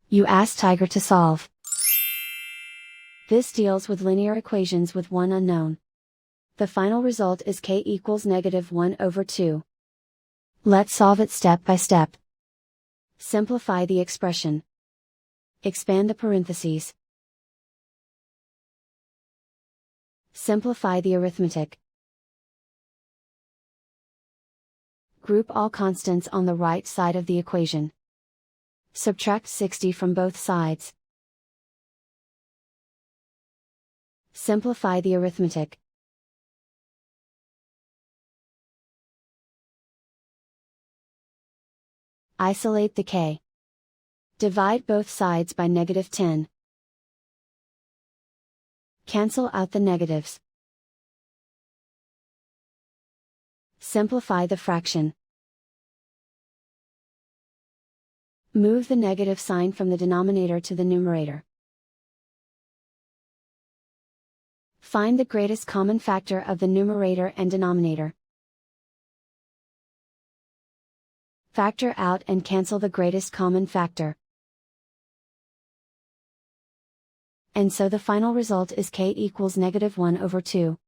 You ask Tiger to solve. This deals with linear equations with one unknown. The final result is k equals -1/2. Let's solve it step by step. Simplify the expression. Expand the parentheses. Simplify the arithmetic. Group all constants on the right side of the equation. Subtract 60 from both sides. Simplify the arithmetic. Isolate the k. Divide both sides by -10. Cancel out the negatives. Simplify the fraction. Move the negative sign from the denominator to the numerator. Find the greatest common factor of the numerator and denominator. Factor out and cancel the greatest common factor. And so the final result is k equals -1/2.